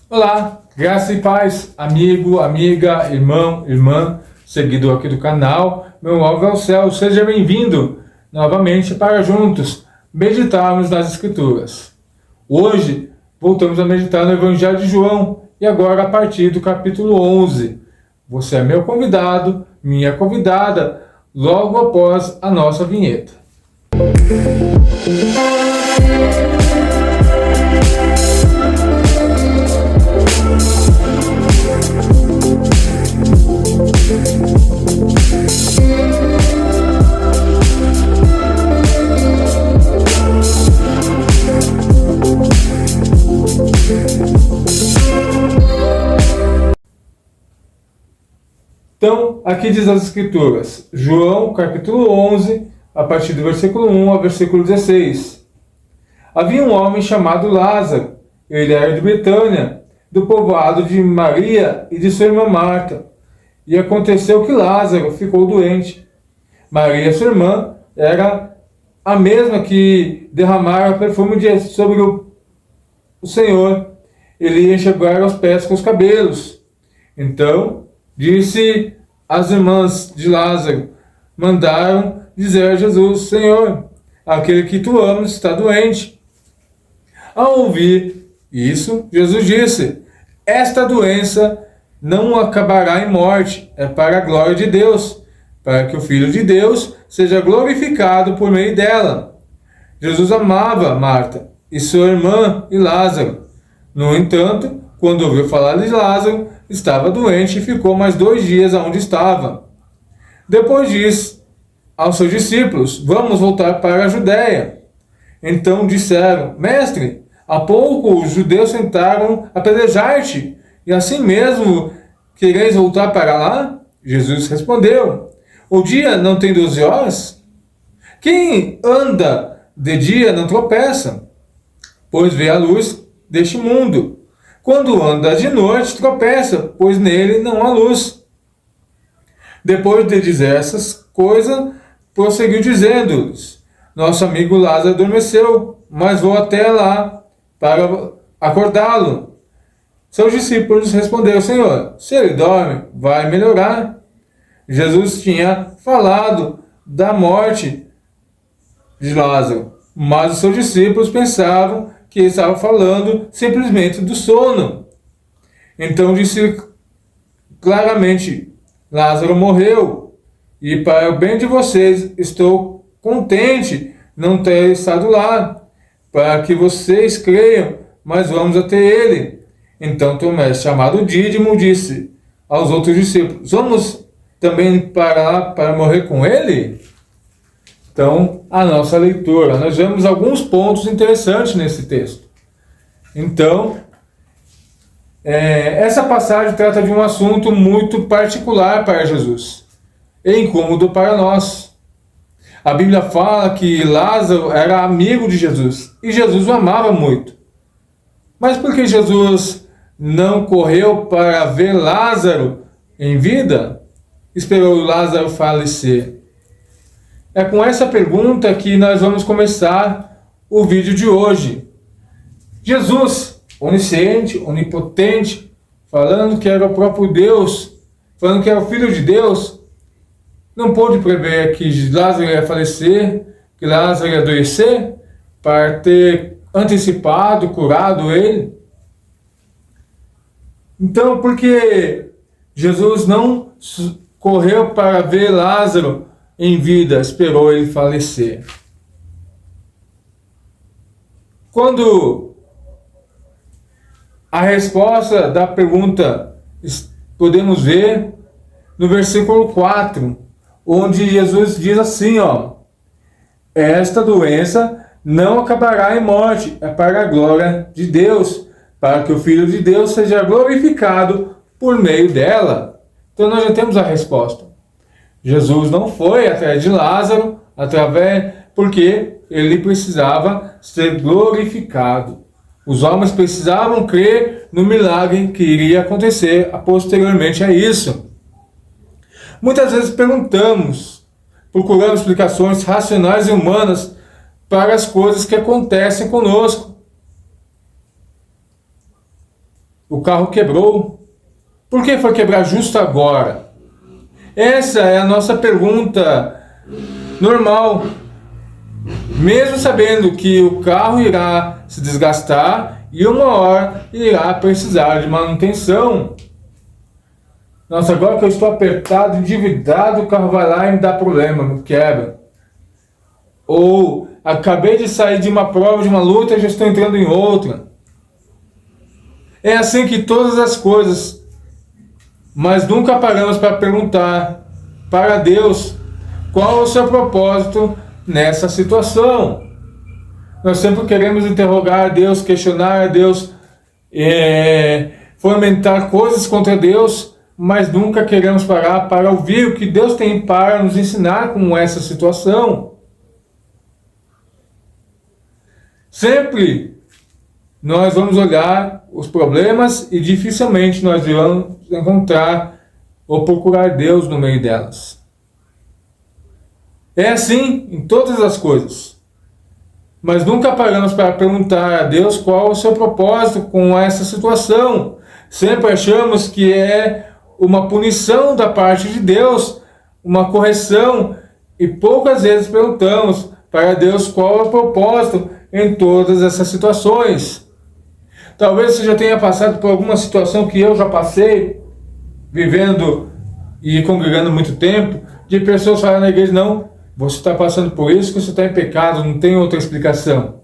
Olá, graça e paz, amigo, amiga, irmão, irmã, seguidor aqui do canal, meu alvo é o céu, seja bem-vindo novamente para juntos meditarmos nas Escrituras. Hoje voltamos a meditar no Evangelho de João e agora a partir do capítulo 11. Você é meu convidado, minha convidada, logo após a nossa vinheta. Então, aqui diz as Escrituras, João capítulo 11, a partir do versículo 1 ao versículo 16. Havia um homem chamado Lázaro, ele era de Betânia, do povoado de Maria e de sua irmã Marta. E aconteceu que Lázaro ficou doente. Maria, sua irmã, era a mesma que derramara perfume sobre o Senhor. Ele ia enxugar os pés com os cabelos. Então, disse as irmãs de Lázaro, mandaram dizer a Jesus: Senhor, aquele que tu amas está doente. Ao ouvir isso, Jesus disse: esta doença não acabará em morte, é para a glória de Deus, para que o Filho de Deus seja glorificado por meio dela. Jesus amava Marta e sua irmã e Lázaro. No entanto, quando ouviu falar de Lázaro, estava doente e ficou mais 2 dias onde estava. Depois disse aos seus discípulos: vamos voltar para a Judéia. Então disseram: Mestre, há pouco os judeus tentaram apedrejar-te, e assim mesmo quereis voltar para lá? Jesus respondeu: o dia não tem 12 horas? Quem anda de dia não tropeça, pois vê a luz deste mundo. Quando anda de noite, tropeça, pois nele não há luz. Depois de dizer essas coisas, prosseguiu dizendo-lhes: nosso amigo Lázaro adormeceu, mas vou até lá para acordá-lo. Seus discípulos responderam: Senhor, se ele dorme, vai melhorar. Jesus tinha falado da morte de Lázaro, mas os seus discípulos pensavam que ele estava falando simplesmente do sono. Então disse claramente: Lázaro morreu, e para o bem de vocês estou contente não ter estado lá, para que vocês creiam, mas vamos até ele. Então Tomé, chamado Dídimo, disse aos outros discípulos: vamos também para lá para morrer com ele? Então, a nossa leitura, nós vemos alguns pontos interessantes nesse texto. Então, essa passagem trata de um assunto muito particular para Jesus, e incômodo para nós. A Bíblia fala que Lázaro era amigo de Jesus, e Jesus o amava muito. Mas por que Jesus não correu para ver Lázaro em vida? Esperou Lázaro falecer? É com essa pergunta que nós vamos começar o vídeo de hoje. Jesus, onisciente, onipotente, falando que era o próprio Deus, falando que era o Filho de Deus, não pôde prever que Lázaro ia falecer, que Lázaro ia adoecer, para ter antecipado, curado ele. Então, por que Jesus não correu para ver Lázaro em vida, esperou ele falecer? Quando a resposta da pergunta podemos ver no versículo 4, onde Jesus diz assim, esta doença não acabará em morte, é para a glória de Deus, para que o Filho de Deus seja glorificado por meio dela. Então nós já temos a resposta. Jesus não foi atrás de Lázaro, porque ele precisava ser glorificado. Os homens precisavam crer no milagre que iria acontecer posteriormente a isso. Muitas vezes procuramos explicações racionais e humanas para as coisas que acontecem conosco. o carro quebrou. Por que foi quebrar justo agora? Essa é a nossa pergunta normal. Mesmo sabendo que o carro irá se desgastar e uma hora irá precisar de manutenção. Nossa, agora que eu estou apertado, endividado, o carro vai lá e me dá problema, me quebra. Ou acabei de sair de uma prova, de uma luta, e já estou entrando em outra. É assim que todas as coisas. Mas nunca paramos para perguntar para Deus qual é o seu propósito nessa situação. Nós sempre queremos interrogar a Deus, questionar a Deus, fomentar coisas contra Deus, mas nunca queremos parar para ouvir o que Deus tem para nos ensinar com essa situação. Sempre nós vamos olhar os problemas e dificilmente nós vamos encontrar ou procurar Deus no meio delas. É assim em todas as coisas. Mas nunca paramos para perguntar a Deus qual é o seu propósito com essa situação. Sempre achamos que é uma punição da parte de Deus, uma correção, e poucas vezes perguntamos para Deus qual é o propósito em todas essas situações. Talvez você já tenha passado por alguma situação que eu já passei, vivendo e congregando muito tempo, de pessoas falando na igreja: não, você está passando por isso que você está em pecado, não tem outra explicação.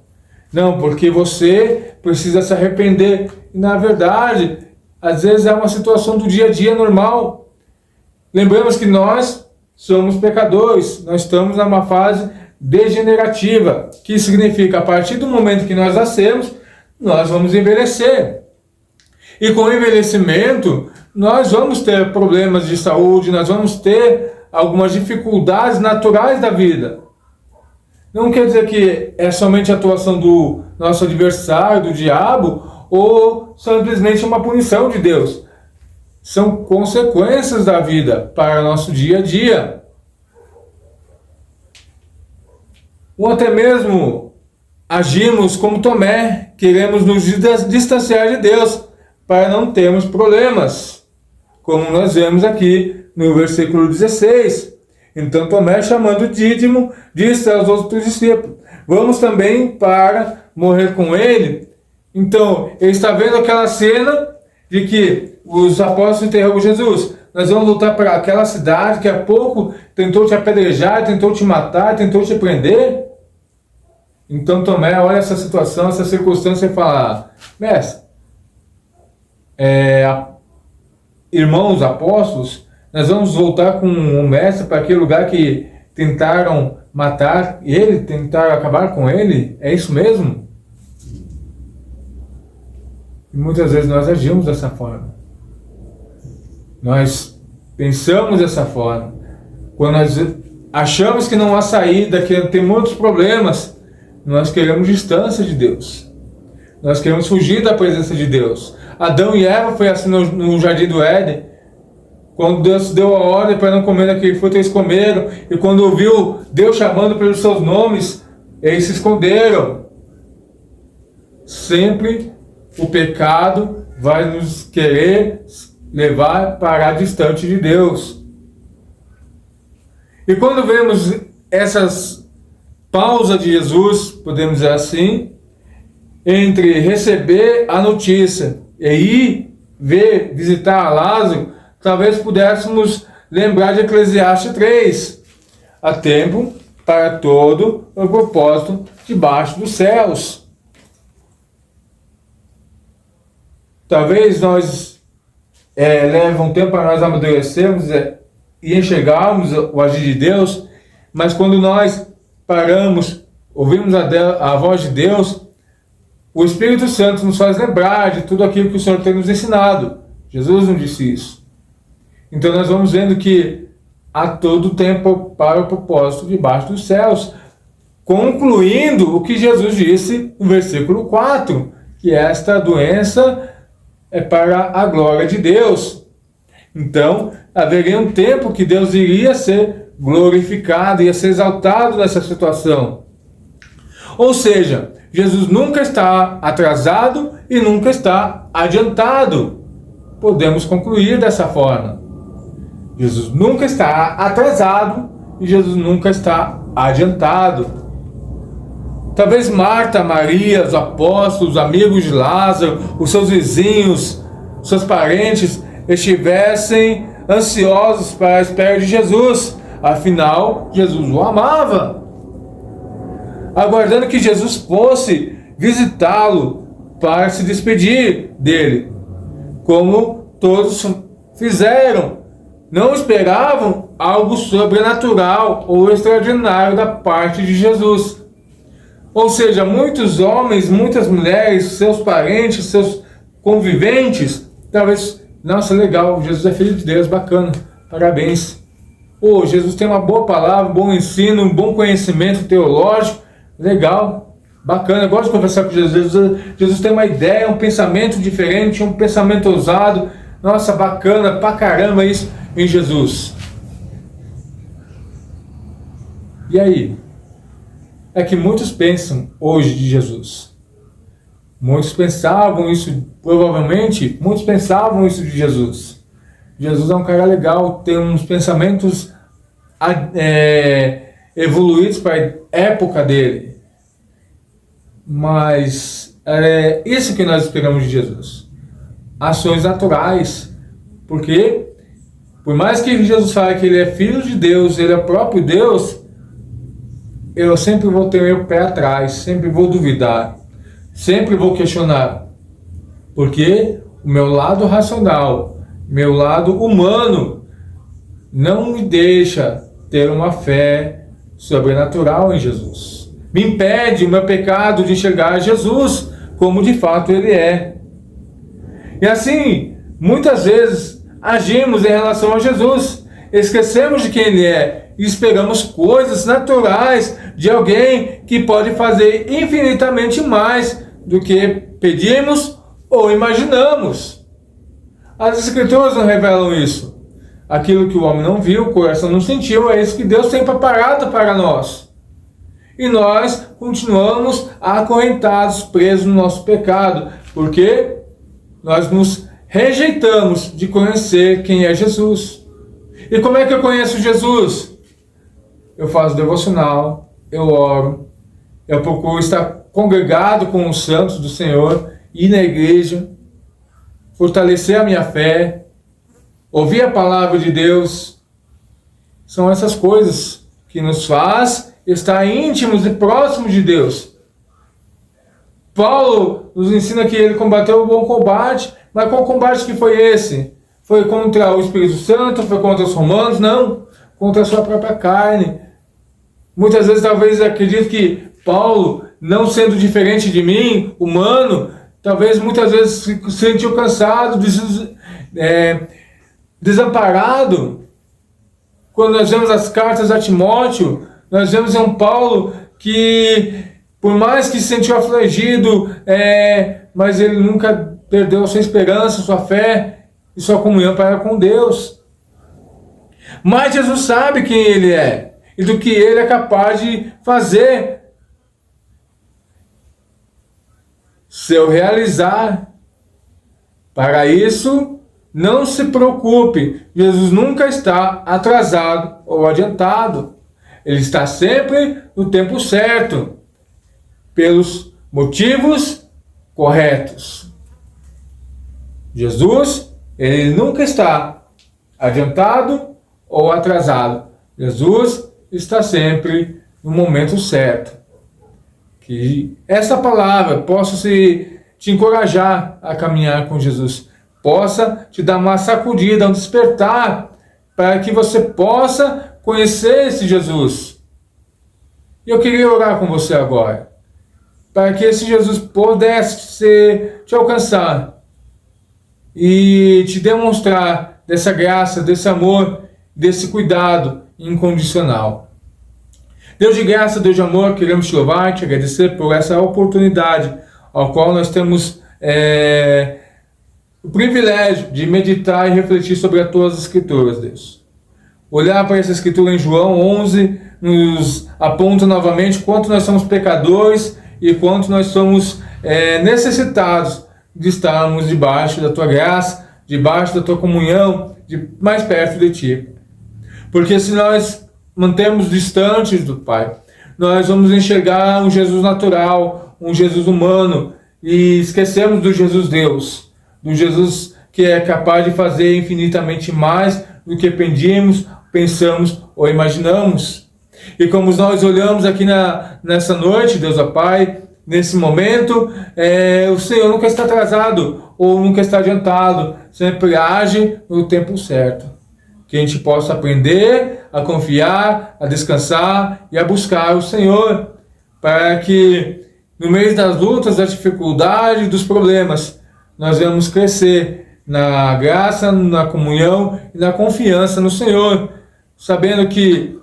Não, porque você precisa se arrepender. E na verdade, às vezes é uma situação do dia a dia normal. Lembramos que nós somos pecadores, nós estamos numa fase degenerativa, que significa, a partir do momento que nós nascemos, nós vamos envelhecer. E com o envelhecimento, nós vamos ter problemas de saúde, nós vamos ter algumas dificuldades naturais da vida. Não quer dizer que é somente a atuação do nosso adversário, do diabo, ou simplesmente uma punição de Deus. São consequências da vida para o nosso dia a dia. Ou até mesmo agimos como Tomé, queremos nos distanciar de Deus para não termos problemas, como nós vemos aqui no versículo 16. Então Tomé, chamando Dídimo, disse aos outros discípulos: vamos também para morrer com ele? Então ele está vendo aquela cena de que os apóstolos interrogam Jesus: nós vamos lutar para aquela cidade que há pouco tentou te apedrejar, tentou te matar, tentou te prender. Então Tomé olha essa situação, essa circunstância e fala: mestre, irmãos apóstolos, nós vamos voltar com o mestre para aquele lugar que tentaram matar ele, tentaram acabar com ele? É isso mesmo? E muitas vezes nós agimos dessa forma. Nós pensamos dessa forma. Quando nós achamos que não há saída, que tem muitos problemas, nós queremos distância de Deus. Nós queremos fugir da presença de Deus. Adão e Eva foi assim no jardim do Éden. Quando Deus deu a ordem para não comer daquele fruto, eles comeram. E quando ouviu Deus chamando pelos seus nomes, eles se esconderam. Sempre o pecado vai nos querer levar para distante de Deus. E quando vemos essas pausas de Jesus, podemos dizer assim, entre receber a notícia e ir visitar Lázaro, talvez pudéssemos lembrar de Eclesiastes 3. Há tempo para todo o propósito debaixo dos céus. Talvez nós leve um tempo para nós amadurecermos e enxergarmos o agir de Deus, mas quando nós paramos, ouvimos a voz de Deus, o Espírito Santo nos faz lembrar de tudo aquilo que o Senhor tem nos ensinado. Jesus nos disse isso. Então nós vamos vendo que há todo tempo para o propósito debaixo dos céus, concluindo o que Jesus disse no versículo 4, que esta doença é para a glória de Deus. Então haveria um tempo que Deus iria ser glorificado, ia ser exaltado nessa situação. Ou seja, Jesus nunca está atrasado e nunca está adiantado. Podemos concluir dessa forma. Jesus nunca está atrasado e Jesus nunca está adiantado. Talvez Marta, Maria, os apóstolos, os amigos de Lázaro, os seus vizinhos, seus parentes estivessem ansiosos para a espera de Jesus. Afinal, Jesus o amava, aguardando que Jesus fosse visitá-lo para se despedir dele, como todos fizeram. Não esperavam algo sobrenatural ou extraordinário da parte de Jesus. Ou seja, muitos homens, muitas mulheres, seus parentes, seus conviventes, talvez, nossa, legal, Jesus é filho de Deus, bacana, parabéns. Pô, Jesus tem uma boa palavra, um bom ensino, um bom conhecimento teológico, legal, bacana, eu gosto de conversar com Jesus. Jesus tem uma ideia, um pensamento diferente, um pensamento ousado, nossa, bacana, pra caramba isso em Jesus. E aí? É que muitos pensam hoje de Jesus. Muitos pensavam isso, provavelmente, muitos pensavam isso de Jesus. Jesus é um cara legal, tem uns pensamentos evoluídos para a época dele. Mas é isso que nós esperamos de Jesus. Ações naturais. Porque, por mais que Jesus fale que ele é filho de Deus, ele é o próprio Deus, eu sempre vou ter meu pé atrás, sempre vou duvidar, sempre vou questionar. Porque o meu lado racional, meu lado humano, não me deixa ter uma fé sobrenatural em Jesus. Me impede o meu pecado de enxergar Jesus como de fato ele é. E assim, muitas vezes agimos em relação a Jesus, esquecemos de quem ele é e esperamos coisas naturais de alguém que pode fazer infinitamente mais do que pedimos ou imaginamos. As Escrituras não revelam isso. Aquilo que o homem não viu, o coração não sentiu, é isso que Deus tem preparado para nós. E nós continuamos acorrentados, presos no nosso pecado, porque nós nos rejeitamos de conhecer quem é Jesus. E como é que eu conheço Jesus? Eu faço devocional, eu oro, eu procuro estar congregado com os santos do Senhor, ir na igreja, fortalecer a minha fé, ouvir a palavra de Deus. São essas coisas que nos faz estar íntimos e próximos de Deus. Paulo nos ensina que ele combateu o bom combate, mas qual combate que foi esse? Foi contra o Espírito Santo? Foi contra os romanos? Não, contra a sua própria carne. Muitas vezes talvez acredito que Paulo, não sendo diferente de mim, humano, talvez muitas vezes se sentiu cansado, desamparado. Quando nós vemos as cartas a Timóteo, nós vemos um Paulo que, por mais que se sentiu afligido, mas ele nunca perdeu a sua esperança, sua fé e sua comunhão para com Deus. Mas Jesus sabe quem ele é e do que ele é capaz de fazer se eu realizar. Para isso, não se preocupe, Jesus nunca está atrasado ou adiantado. Ele está sempre no tempo certo, pelos motivos corretos. Jesus, ele nunca está adiantado ou atrasado. Jesus está sempre no momento certo. Que essa palavra possa te encorajar a caminhar com Jesus, possa te dar uma sacudida, um despertar, para que você possa conhecer esse Jesus. E eu queria orar com você agora, para que esse Jesus pudesse te alcançar e te demonstrar dessa graça, desse amor, desse cuidado incondicional. Deus de graça, Deus de amor, queremos te louvar e te agradecer por essa oportunidade ao qual nós temos o privilégio de meditar e refletir sobre as tuas escrituras, Deus. Olhar para essa escritura em João 11 nos aponta novamente quanto nós somos pecadores e quanto nós somos necessitados de estarmos debaixo da tua graça, debaixo da tua comunhão, mais perto de ti. Porque se nós mantemos distantes do Pai, nós vamos enxergar um Jesus natural, um Jesus humano, e esquecemos do Jesus Deus, do Jesus que é capaz de fazer infinitamente mais do que pedimos, pensamos ou imaginamos. E como nós olhamos aqui nessa noite, Deus Pai, nesse momento, o Senhor nunca está atrasado ou nunca está adiantado, sempre age no tempo certo. Que a gente possa aprender a confiar, a descansar e a buscar o Senhor, para que no meio das lutas, das dificuldades, dos problemas, nós vamos crescer na graça, na comunhão e na confiança no Senhor, sabendo que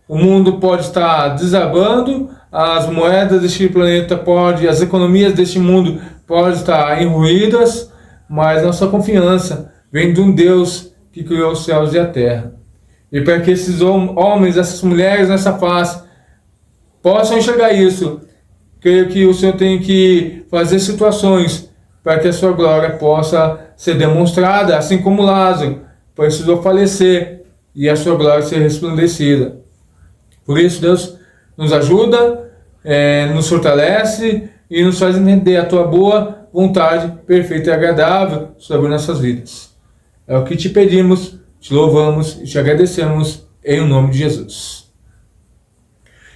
o mundo pode estar desabando, as moedas deste planeta as economias deste mundo podem estar enruídas, mas nossa confiança vem de um Deus que criou os céus e a terra. E para que esses homens, essas mulheres nessa face possam enxergar isso, creio que o Senhor tem que fazer situações para que a sua glória possa ser demonstrada, assim como Lázaro precisou falecer e a sua glória ser resplandecida. Por isso, Deus nos ajuda, nos fortalece e nos faz entender a tua boa vontade, perfeita e agradável sobre nossas vidas. É o que te pedimos, te louvamos e te agradecemos em nome de Jesus.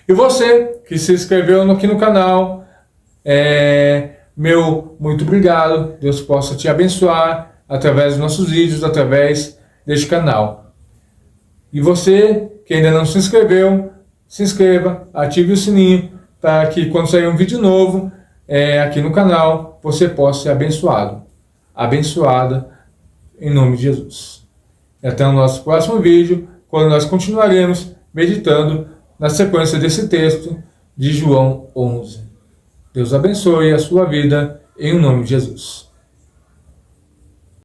E você que se inscreveu aqui no canal, meu muito obrigado. Deus possa te abençoar através dos nossos vídeos, através deste canal. E você que ainda não se inscreveu, se inscreva, ative o sininho para que quando sair um vídeo novo aqui no canal, você possa ser abençoado, abençoada em nome de Jesus. E até o nosso próximo vídeo, quando nós continuaremos meditando na sequência desse texto de João 11. Deus abençoe a sua vida em nome de Jesus.